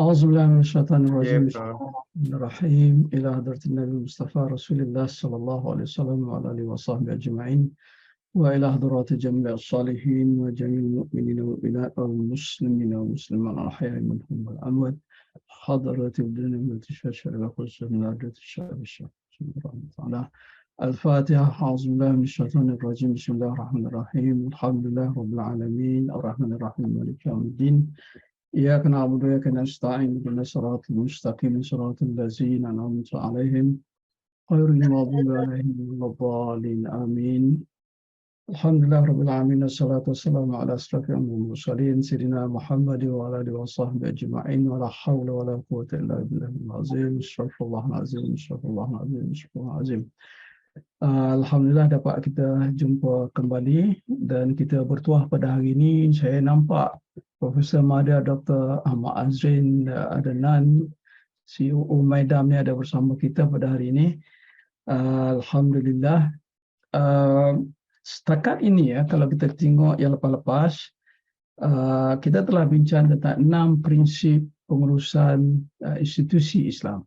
أعوذ بالله من الشيطان الرجيم. كيف؟ بسم الله الرحمن الرحيم. إلى حضرة النبي المصطفى رسول الله صلى الله عليه وسلم وعلى آله وصحبه أجمعين، وإلى حضرات جميع الصالحين وجميع المؤمنين والمؤمنات والمسلمين والمسلمات الأحياء منهم والأموات، حضرة الدين والتشاشر وخصوصا من عدة الشعب الشيخ تعالى. الفاتحة. أعوذ بالله من الشيطان الرجيم. بسم الله الرحمن الرحيم. الحمد لله رب العالمين الرحمن الرحيم مالك يوم الدين. إياك نعبد وإياك نستعين اهدنا الصراط المستقيم صراط الذين أنعمت عليهم غير المغضوب عليهم ولا الضالين آمين. الحمد لله رب العالمين والصلاة والسلام على أشرف المرسلين سيدنا محمد وعلى آله وصحبه أجمعين ولا حول ولا قوة إلا بالله العظيم. استغفر الله العظيم استغفر الله العظيم استغفر الله العظيم. Alhamdulillah dapat kita jumpa kembali dan kita bertuah pada hari ini. Saya nampak Profesor Madya Dr. Ahmad Azrin Adnan, CEO Maidam ni ada bersama kita pada hari ini. Alhamdulillah. Setakat ini ya, kalau kita tengok yang lepas-lepas, kita telah bincang tentang 6 prinsip pengurusan institusi Islam.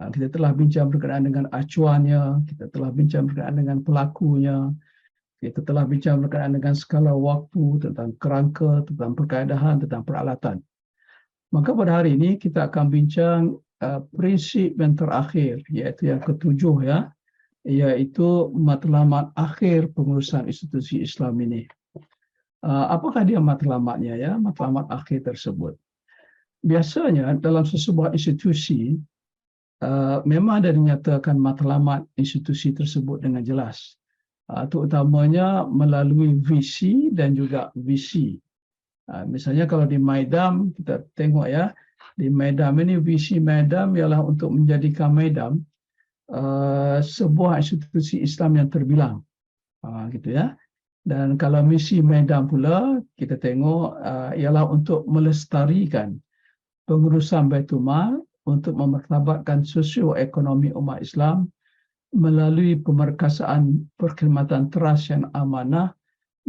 Kita telah bincang berkenaan dengan acuannya, kita telah bincang berkenaan dengan pelakunya, kita telah bincang berkenaan dengan skala waktu, tentang kerangka, tentang perkaedahan, tentang peralatan. Maka pada hari ini kita akan bincang prinsip yang terakhir, iaitu yang ketujuh ya, iaitu matlamat akhir pengurusan institusi Islam ini. Apakah dia matlamatnya ya, matlamat akhir tersebut? Biasanya dalam sesebuah institusi memang ada dinyatakan matlamat institusi tersebut dengan jelas, terutamanya melalui visi dan juga visi. Misalnya kalau di Maidam, kita tengok ya, di Maidam ini visi Maidam ialah untuk menjadikan Maidam sebuah institusi Islam yang terbilang, gitu ya. Dan kalau misi Maidam pula kita tengok ialah untuk melestarikan pengurusan Baitul Mal untuk memartabatkan sosioekonomi umat Islam melalui pemerkasaan perkhidmatan teras yang amanah,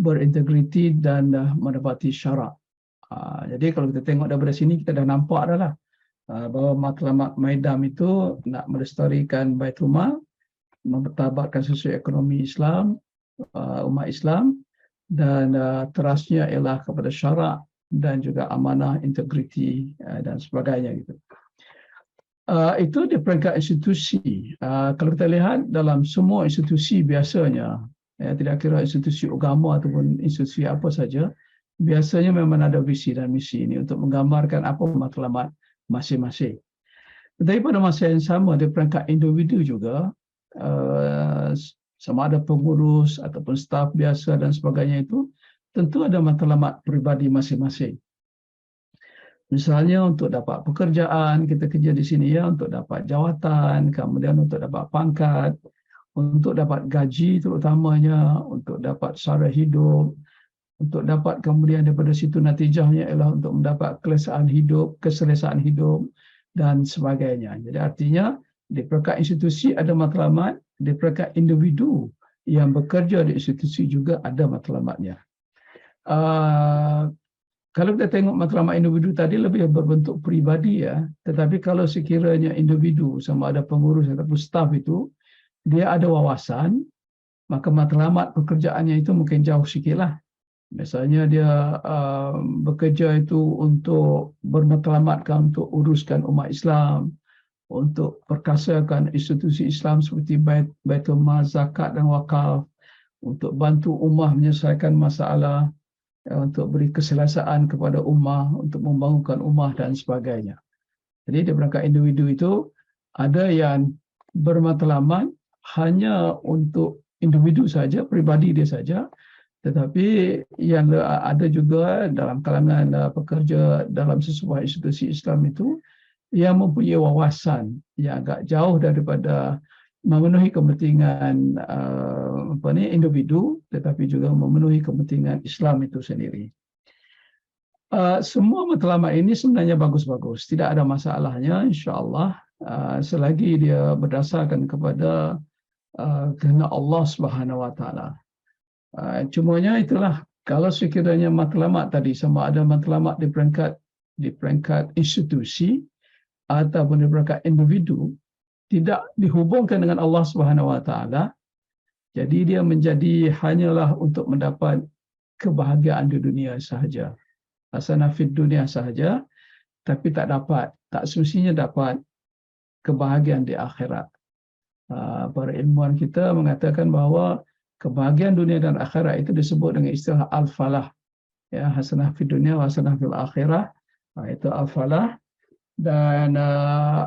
berintegriti dan menepati syarak. Jadi kalau kita tengok daripada sini, kita dah nampak dah lah bahawa matlamat Maidam itu nak melestarikan Baitul Mal, memartabatkan sosioekonomi Islam, umat Islam, dan terasnya ialah kepada syarak dan juga amanah, integriti dan sebagainya gitu. Itu di peringkat institusi. Kalau kita lihat dalam semua institusi biasanya, tidak kira institusi agama ataupun institusi apa saja, biasanya memang ada visi dan misi ini untuk menggambarkan apa matlamat masing-masing. Tetapi pada masa yang sama di peringkat individu juga, sama ada pengurus ataupun staf biasa dan sebagainya itu, tentu ada matlamat peribadi masing-masing. Misalnya untuk dapat pekerjaan, kita kerja di sini ya, untuk dapat jawatan, kemudian untuk dapat pangkat, untuk dapat gaji terutamanya, untuk dapat sara hidup, untuk dapat kemudian daripada situ natijahnya ialah untuk mendapat keselesaan hidup dan sebagainya. Jadi artinya di peringkat institusi ada matlamat, di peringkat individu yang bekerja di institusi juga ada matlamatnya. Kalau kita tengok matlamat individu tadi lebih berbentuk peribadi ya, tetapi kalau sekiranya individu sama ada pengurus ataupun staf itu dia ada wawasan, maka matlamat pekerjaannya itu mungkin jauh sikitlah. Misalnya dia bekerja itu untuk bermatlamatkan untuk uruskan umat Islam, untuk perkasakan institusi Islam seperti Baitul Mal, zakat dan wakaf, untuk bantu ummah menyelesaikan masalah, untuk beri keselesaan kepada ummah, untuk membangunkan ummah dan sebagainya. Jadi di peringkat individu itu ada yang bermatlamat hanya untuk individu saja, pribadi dia saja, tetapi yang ada juga dalam kalangan pekerja dalam sesebuah institusi Islam itu yang mempunyai wawasan yang agak jauh daripada memenuhi kepentingan individu, tetapi juga memenuhi kepentingan Islam itu sendiri. Semua matlamat ini sebenarnya bagus-bagus, tidak ada masalahnya insya-Allah, selagi dia berdasarkan kepada kehendak Allah Subhanahu Wa Taala. Cumanya itulah, kalau sekiranya matlamat tadi sama ada matlamat di peringkat di peringkat institusi ataupun di peringkat individu tidak dihubungkan dengan Allah Subhanahu Wa Taala, jadi dia menjadi hanyalah untuk mendapat kebahagiaan di dunia sahaja, hasanah fid dunia sahaja, tapi tak semestinya dapat kebahagiaan di akhirat. Para ilmuwan kita mengatakan bahawa kebahagiaan dunia dan akhirat itu disebut dengan istilah al-falah. Ya, hasanah fid dunia, hasanah fil akhirah. Itu al-falah. Dan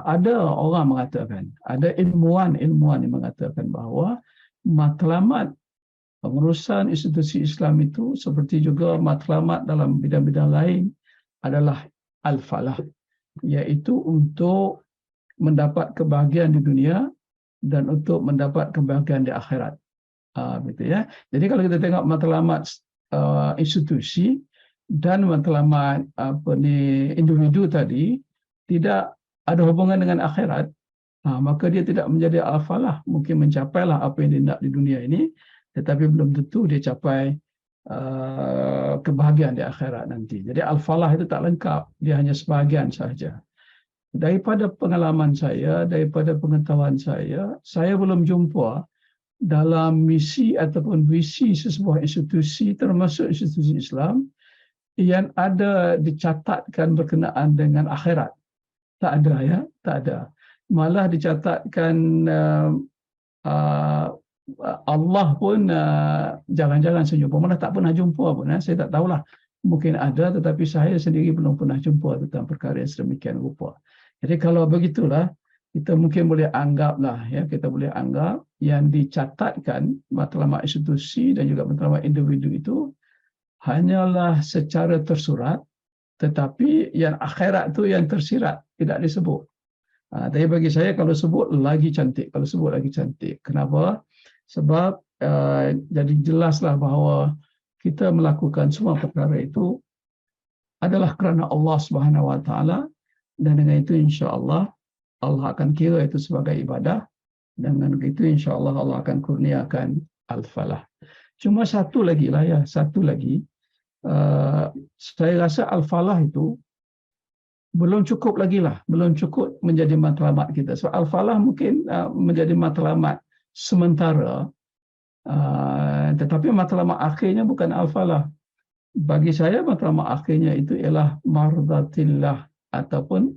ada orang mengatakan, ada ilmuwan yang mengatakan bahawa matlamat pengurusan institusi Islam itu seperti juga matlamat dalam bidang-bidang lain adalah al-falah, iaitu untuk mendapat kebahagiaan di dunia dan untuk mendapat kebahagiaan di akhirat. Gitu ya. Jadi kalau kita tengok matlamat institusi dan matlamat individu tadi tidak ada hubungan dengan akhirat, maka dia tidak menjadi al-falah. Mungkin mencapailah apa yang dia nak di dunia ini, tetapi belum tentu dia capai kebahagiaan di akhirat nanti. Jadi al-falah itu tak lengkap, dia hanya sebahagian sahaja. Daripada pengalaman saya, daripada pengetahuan saya belum jumpa dalam misi ataupun visi sesebuah institusi, termasuk institusi Islam, yang ada dicatatkan berkenaan dengan akhirat. Tak ada, ya, tak ada. Malah dicatatkan Allah pun jangan-jangan saya jumpa, malah tak pernah jumpa pun. Saya tak tahulah, mungkin ada, tetapi saya sendiri belum pernah jumpa tentang perkara yang sedemikian rupa. Jadi kalau begitulah, kita mungkin boleh anggaplah, ya, kita boleh anggap yang dicatatkan matlamat institusi dan juga matlamat individu itu hanyalah secara tersurat, tetapi yang akhirat itu yang tersirat, tidak disebut. Tapi bagi saya kalau sebut lagi cantik, Kenapa? Sebab jadi jelaslah bahawa kita melakukan semua perkara itu adalah kerana Allah Subhanahu Wa Taala, dan dengan itu insya-Allah Allah akan kira itu sebagai ibadah, dan dengan itu insya-Allah Allah akan kurniakan al-falah. Cuma satu lagi, saya rasa al-falah itu belum cukup menjadi matlamat kita. So al-falah mungkin menjadi matlamat sementara, tetapi matlamat akhirnya bukan al-falah. Bagi saya matlamat akhirnya itu ialah mardatillah, ataupun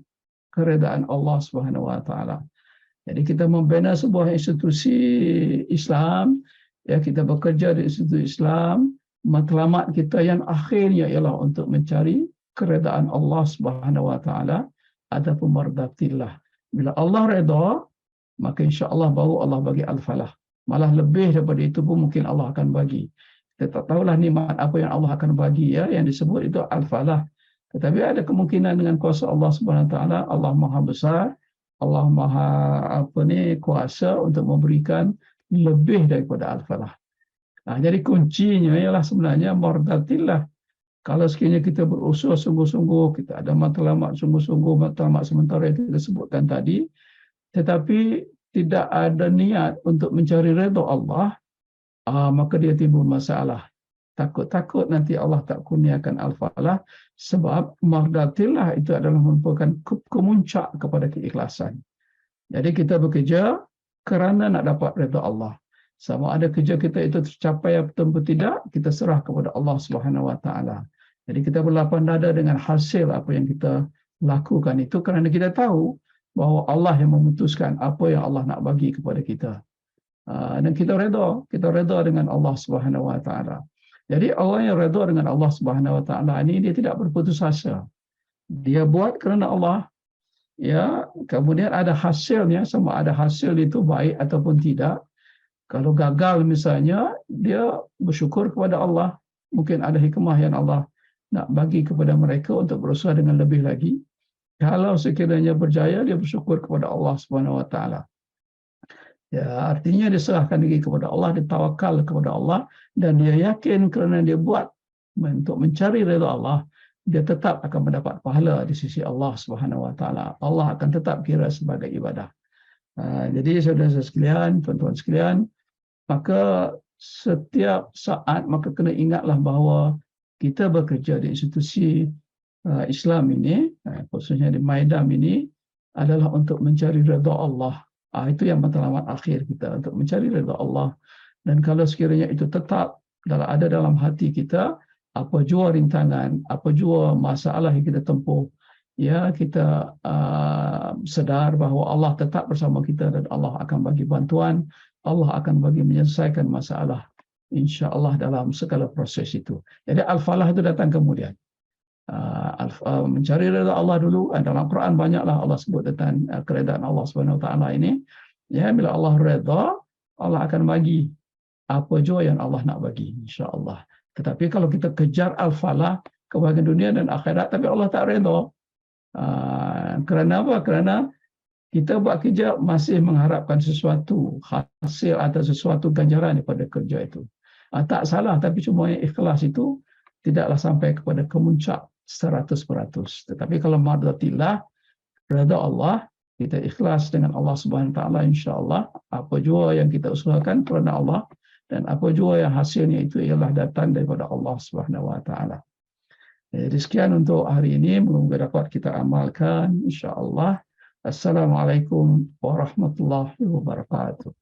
keredaan Allah Subhanahu Wa Taala. Jadi kita membina sebuah institusi Islam, ya, kita bekerja di institusi Islam, matlamat kita yang akhirnya ialah untuk mencari keredaan Allah Subhanahu Wa Taala ataupun mardatillah. Bila Allah redha, maka insya-Allah baru Allah bagi al-falah. Malah lebih daripada itu pun mungkin Allah akan bagi. Kita tak tahulah nikmat apa yang Allah akan bagi, ya, yang disebut itu al-falah. Tetapi ada kemungkinan dengan kuasa Allah Subhanahu Wa Taala, Allah Maha Besar, Allah Maha kuasa untuk memberikan lebih daripada al-falah. Jadi kuncinya ialah sebenarnya mardatillah. Kalau sekiranya kita berusaha sungguh-sungguh, kita ada matlamat sungguh-sungguh, matlamat sementara yang kita sebutkan tadi, tetapi tidak ada niat untuk mencari redha Allah, maka dia timbul masalah. Takut-takut nanti Allah tak kurniakan al-falah, sebab mardatillah itu adalah merupakan kemuncak kepada keikhlasan. Jadi kita bekerja kerana nak dapat redha Allah. Sama ada kerja kita itu tercapai atau tidak, kita serah kepada Allah Subhanahu Wa Taala. Jadi kita berlapang dada dengan hasil apa yang kita lakukan itu, kerana kita tahu bahawa Allah yang memutuskan apa yang Allah nak bagi kepada kita. Dan kita redha dengan Allah Subhanahu Wa Taala. Jadi orang yang redha dengan Allah Subhanahu Wa Taala ini, dia tidak berputus asa. Dia buat kerana Allah, ya, kemudian ada hasilnya, sama ada hasil itu baik ataupun tidak. Kalau gagal misalnya, dia bersyukur kepada Allah. Mungkin ada hikmah yang Allah nak bagi kepada mereka untuk berusaha dengan lebih lagi. Kalau sekiranya berjaya, dia bersyukur kepada Allah Subhanahu Wa Taala. Ya, artinya dia serahkan diri kepada Allah, dia tawakal kepada Allah, dan dia yakin kerana dia buat untuk mencari redha Allah, dia tetap akan mendapat pahala di sisi Allah Subhanahu Wa Taala. Allah akan tetap kira sebagai ibadah. Jadi saudara-saudara sekalian, tuan-tuan sekalian, maka setiap saat maka kena ingatlah bahawa kita bekerja di institusi Islam ini, khususnya di Maidam ini, adalah untuk mencari redha Allah. Itu yang matlamat akhir kita, untuk mencari redha Allah. Dan kalau sekiranya itu tetap ada dalam hati kita, apa jua rintangan, apa jua masalah yang kita tempuh, ya kita sedar bahawa Allah tetap bersama kita dan Allah akan bagi bantuan, Allah akan bagi menyelesaikan masalah, insya-Allah dalam segala proses itu. Jadi al-falah itu datang kemudian. Mencari redha Allah dulu. Dalam Quran banyaklah Allah sebut tentang keredaan Allah Subhanahu Wa Taala ini. Ya, bila Allah redha, Allah akan bagi apa jua yang Allah nak bagi, insya-Allah. Tetapi kalau kita kejar al-falah, kebahagiaan dunia dan akhirat, tapi Allah tak redha. Kerana apa? Kerana kita buat kerja masih mengharapkan sesuatu hasil atau sesuatu ganjaran daripada kerja itu. Tak salah, tapi cuma yang ikhlas itu tidaklah sampai kepada kemuncak 100%. Tetapi kalau mardatillah, redha Allah, kita ikhlas dengan Allah Subhanahu Taala, insya-Allah apa jua yang kita usahakan kerana Allah, dan apa jua yang hasilnya itu ialah datang daripada Allah Subhanahu Wa Taala. Jadi sekian untuk hari ini, semoga dapat kita amalkan, insya-Allah. Assalamualaikum warahmatullahi wabarakatuh.